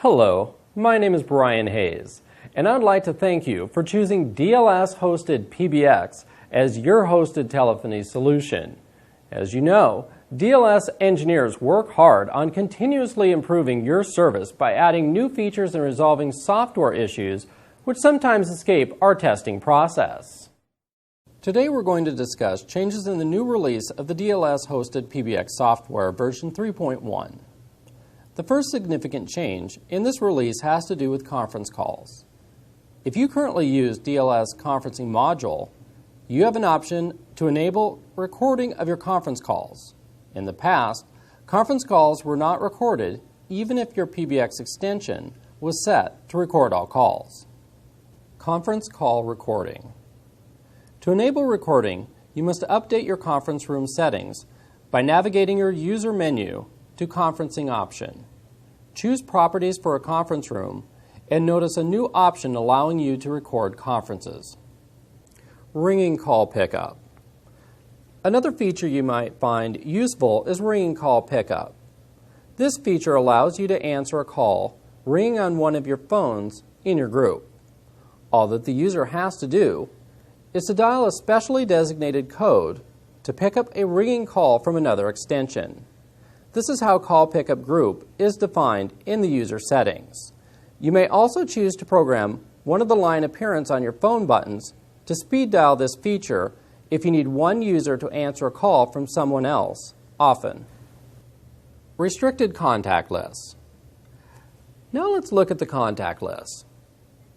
Hello, my name is Brian Hayes, and I'd like to thank you for choosing DLS Hosted PBX as your hosted telephony solution. As you know, DLS engineers work hard on continuously improving your service by adding new features and resolving software issues which sometimes escape our testing process. Today we're going to discuss changes in the new release of the DLS Hosted PBX Software version 3.1. The first significant change in this release has to do with conference calls. If you currently use DLS conferencing module, you have an option to enable recording of your conference calls. In the past, conference calls were not recorded even if your PBX extension was set to record all calls. Conference call recording. To enable recording, you must update your conference room settings by navigating your user menu to Conferencing option. Choose Properties for a conference room and notice a new option allowing you to record conferences. Ringing call pickup. Another feature you might find useful is ringing call pickup. This feature allows you to answer a call ringing on one of your phones in your group. All that the user has to do is to dial a specially designated code to pick up a ringing call from another extension. This is how Call Pickup Group is defined in the user settings. You may also choose to program one of the line appearance on your phone buttons to speed dial this feature if you need one user to answer a call from someone else often. Restricted contact lists. Now let's look at the contact list.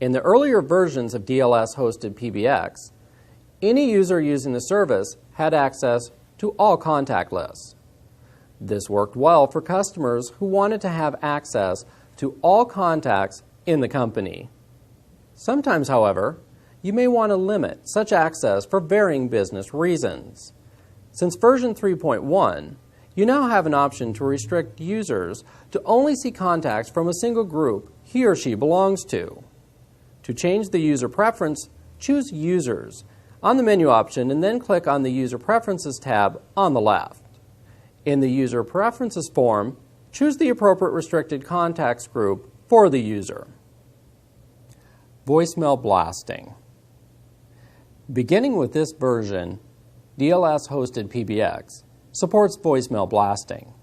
In the earlier versions of DLS Hosted PBX, any user using the service had access to all contact lists. This worked well for customers who wanted to have access to all contacts in the company. Sometimes, however, you may want to limit such access for varying business reasons. Since version 3.1, you now have an option to restrict users to only see contacts from a single group he or she belongs to. To change the user preference, choose Users on the menu option and then click on the User Preferences tab on the left. In the User Preferences form, choose the appropriate restricted contacts group for the user. Voicemail blasting. Beginning with this version, DLS Hosted PBX supports voicemail blasting.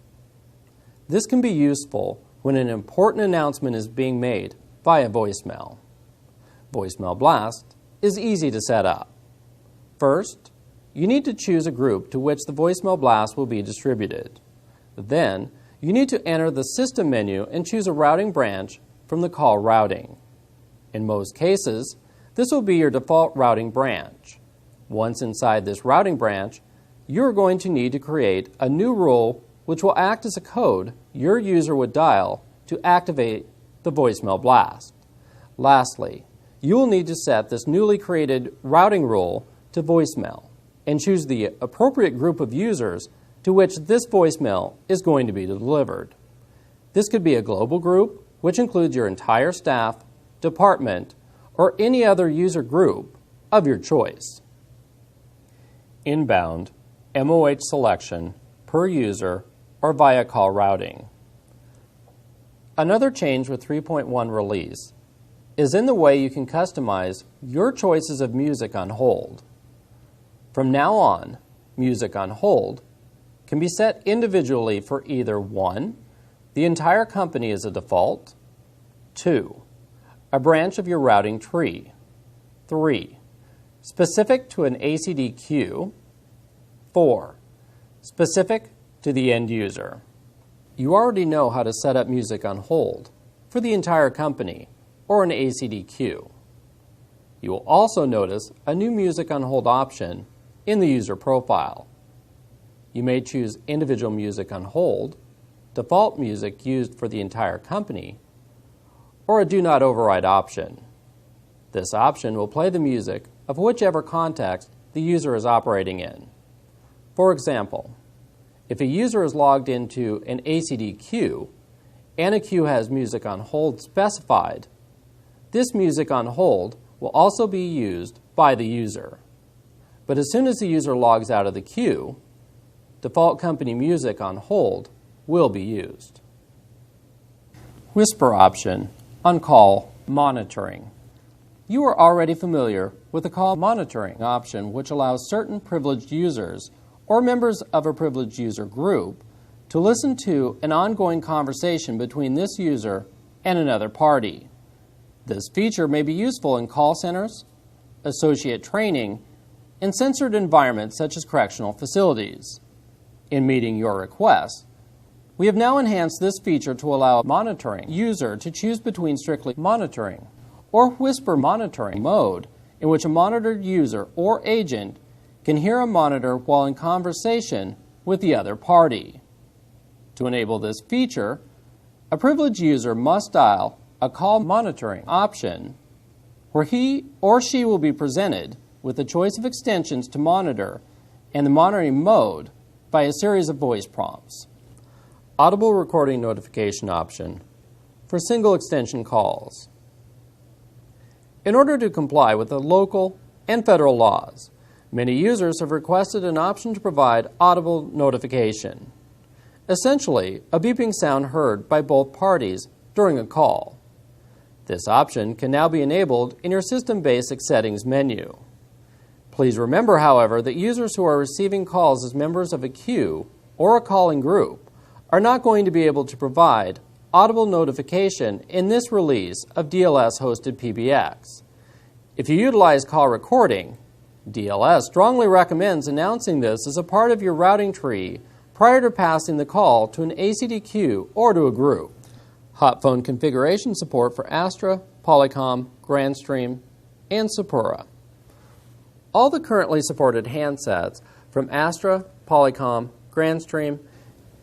This can be useful when an important announcement is being made via voicemail. Voicemail blast is easy to set up. First, you need to choose a group to which the voicemail blast will be distributed. Then, you need to enter the System menu and choose a routing branch from the call routing. In most cases, this will be your default routing branch. Once inside this routing branch, you're going to need to create a new rule which will act as a code your user would dial to activate the voicemail blast. Lastly, you will need to set this newly created routing rule to voicemail and choose the appropriate group of users to which this voicemail is going to be delivered. This could be a global group, which includes your entire staff, department, or any other user group of your choice. Inbound, MoH selection, per user, or via call routing. Another change with 3.1 release is in the way you can customize your choices of music on hold. From now on, music on hold can be set individually for either 1, the entire company as a default, 2, a branch of your routing tree, 3, specific to an ACD queue, 4, specific to the end user. You already know how to set up music on hold for the entire company or an ACD queue. You will also notice a new music on hold option in the user profile. You may choose individual music on hold, default music used for the entire company, or a do not override option. This option will play the music of whichever context the user is operating in. For example, if a user is logged into an ACD queue and a queue has music on hold specified, this music on hold will also be used by the user. But as soon as the user logs out of the queue, default company music on hold will be used. Whisper option on call monitoring. You are already familiar with the call monitoring option, which allows certain privileged users or members of a privileged user group to listen to an ongoing conversation between this user and another party. This feature may be useful in call centers, associate training, and censored environments such as correctional facilities. In meeting your request, we have now enhanced this feature to allow monitoring user to choose between strictly monitoring or whisper monitoring mode, in which a monitored user or agent can hear a monitor while in conversation with the other party. To enable this feature, a privileged user must dial a call monitoring option, where he or she will be presented with a choice of extensions to monitor and the monitoring mode by a series of voice prompts. Audible recording notification option for single extension calls. In order to comply with the local and federal laws, many users have requested an option to provide audible notification. Essentially, a beeping sound heard by both parties during a call. This option can now be enabled in your System Basic Settings menu. Please remember, however, that users who are receiving calls as members of a queue or a calling group are not going to be able to provide audible notification in this release of DLS Hosted PBX. If you utilize call recording, DLS strongly recommends announcing this as a part of your routing tree prior to passing the call to an ACD or to a group. HotPhone configuration support for Aastra, Polycom, Grandstream, and Sipura. All the currently supported handsets from Aastra, Polycom, Grandstream,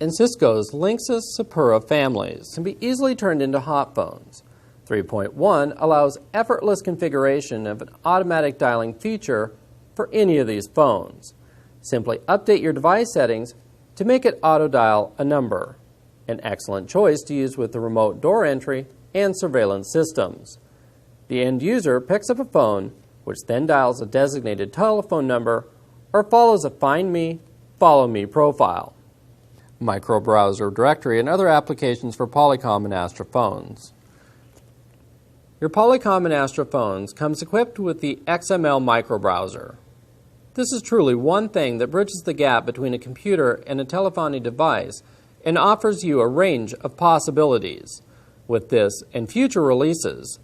and Cisco's Linksys Sipura families can be easily turned into HotPhones. 3.1 allows effortless configuration of an automatic dialing feature for any of these phones. Simply update your device settings to make it auto-dial a number, an excellent choice to use with the remote door entry and surveillance systems. The end user picks up a phone, which then dials a designated telephone number or follows a Find Me, Follow Me profile. Microbrowser directory and other applications for Polycom and Aastra phones. Your Polycom and Aastra phones comes equipped with the XML microbrowser. This is truly one thing that bridges the gap between a computer and a telephony device and offers you a range of possibilities. With this and future releases,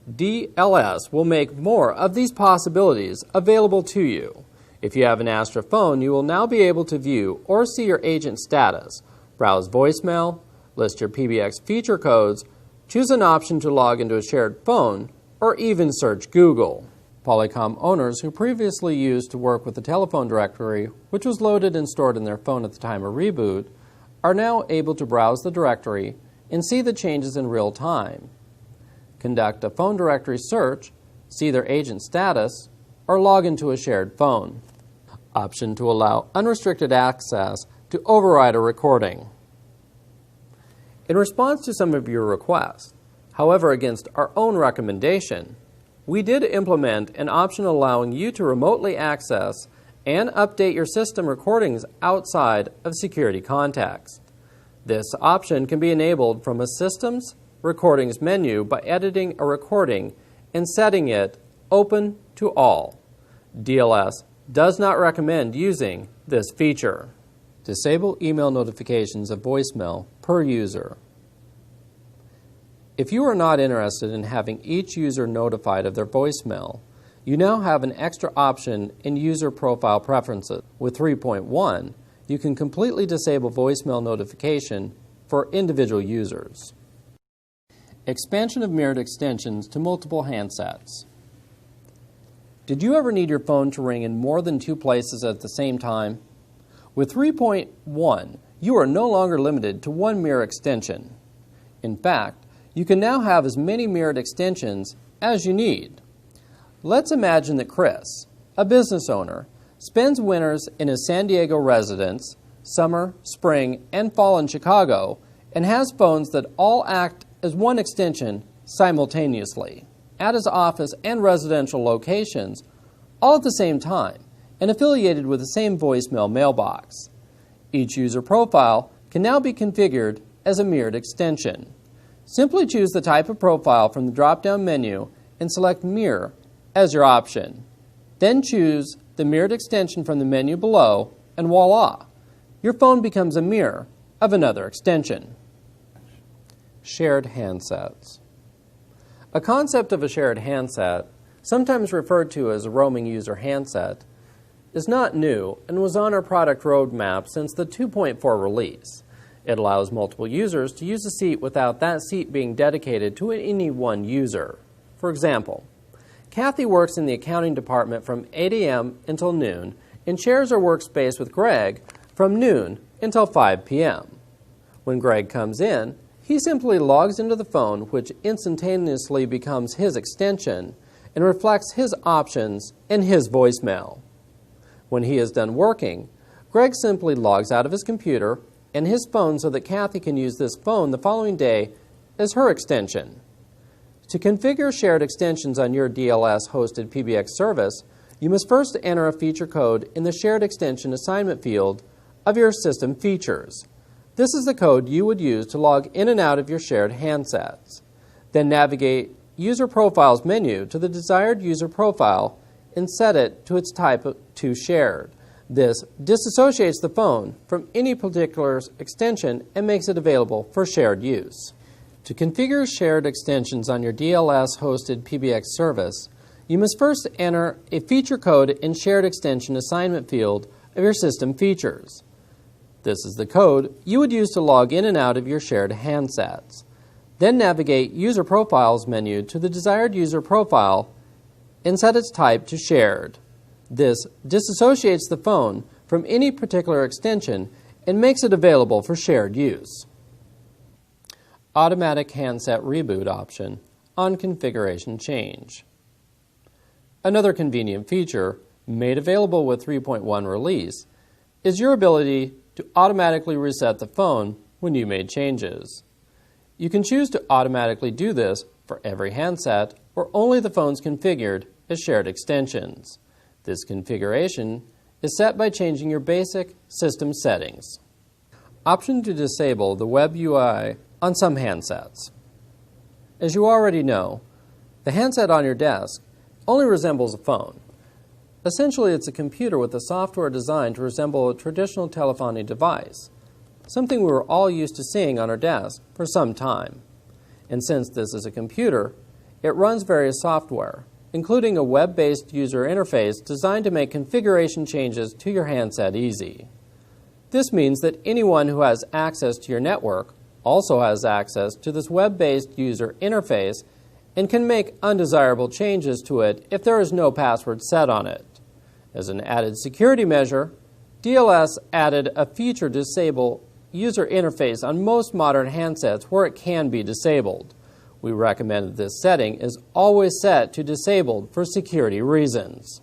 DLS will make more of these possibilities available to you. If you have an Aastra phone, you will now be able to view or see your agent status, browse voicemail, list your PBX feature codes, choose an option to log into a shared phone, or even search Google. Polycom owners who previously used to work with the telephone directory, which was loaded and stored in their phone at the time of reboot, are now able to browse the directory and see the changes in real time, conduct a phone directory search, see their agent status, or log into a shared phone. Option to allow unrestricted access to override a recording. In response to some of your requests, however against our own recommendation, we did implement an option allowing you to remotely access and update your system recordings outside of security context. This option can be enabled from a Systems Recordings menu by editing a recording and setting it Open to All. DLS does not recommend using this feature. Disable email notifications of voicemail per user. If you are not interested in having each user notified of their voicemail, you now have an extra option in User Profile Preferences. With 3.1, you can completely disable voicemail notification for individual users. Expansion of mirrored extensions to multiple handsets. Did you ever need your phone to ring in more than 2 places at the same time? With 3.1, you are no longer limited to one mirror extension. In fact, you can now have as many mirrored extensions as you need. Let's imagine that Chris, a business owner, spends winters in his San Diego residence, summer, spring, and fall in Chicago, and has phones that all act as one extension simultaneously at his office and residential locations, all at the same time, and affiliated with the same voicemail mailbox. Each user profile can now be configured as a mirrored extension. Simply choose the type of profile from the drop-down menu and select Mirror as your option. Then choose the mirrored extension from the menu below, and voila! Your phone becomes a mirror of another extension. Shared handsets. A concept of a shared handset, sometimes referred to as a roaming user handset, is not new and was on our product roadmap since the 2.4 release. It allows multiple users to use a seat without that seat being dedicated to any one user. For example, Kathy works in the accounting department from 8 a.m. until noon and shares her workspace with Greg from noon until 5 p.m. When Greg comes in, he simply logs into the phone, which instantaneously becomes his extension and reflects his options and his voicemail. When he is done working, Greg simply logs out of his computer and his phone so that Kathy can use this phone the following day as her extension. To configure shared extensions on your DLS hosted PBX service, you must first enter a feature code in the Shared Extension Assignment field of your system features. This is the code you would use to log in and out of your shared handsets. Then navigate User Profiles menu to the desired user profile and set it to its type to shared. This disassociates the phone from any particular extension and makes it available for shared use. To configure shared extensions on your DLS hosted PBX service, you must first enter a feature code in Shared Extension Assignment field of your system features. This is the code you would use to log in and out of your shared handsets. Then navigate User Profiles menu to the desired user profile and set its type to shared. This disassociates the phone from any particular extension and makes it available for shared use. Automatic handset reboot option on configuration change. Another convenient feature made available with 3.1 release is your ability to automatically reset the phone when you made changes. You can choose to automatically do this for every handset or only the phones configured as shared extensions. This configuration is set by changing your basic system settings. Option to disable the web UI on some handsets. As you already know, the handset on your desk only resembles a phone. Essentially, it's a computer with the software designed to resemble a traditional telephony device, something we were all used to seeing on our desk for some time. And since this is a computer, it runs various software, including a web-based user interface designed to make configuration changes to your handset easy. This means that anyone who has access to your network also has access to this web-based user interface and can make undesirable changes to it if there is no password set on it. As an added security measure, DLS added a feature to disable user interface on most modern handsets where it can be disabled. We recommend that this setting is always set to disabled for security reasons.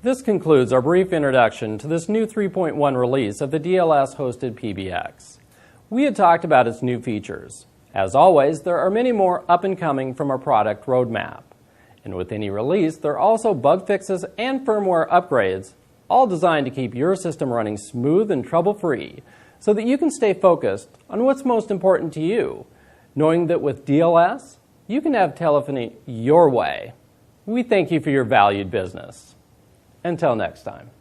This concludes our brief introduction to this new 3.1 release of the DLS hosted PBX. We had talked about its new features. As always, there are many more up and coming from our product roadmap. And with any release, there are also bug fixes and firmware upgrades, all designed to keep your system running smooth and trouble-free so that you can stay focused on what's most important to you, knowing that with DLS, you can have telephony your way. We thank you for your valued business. Until next time.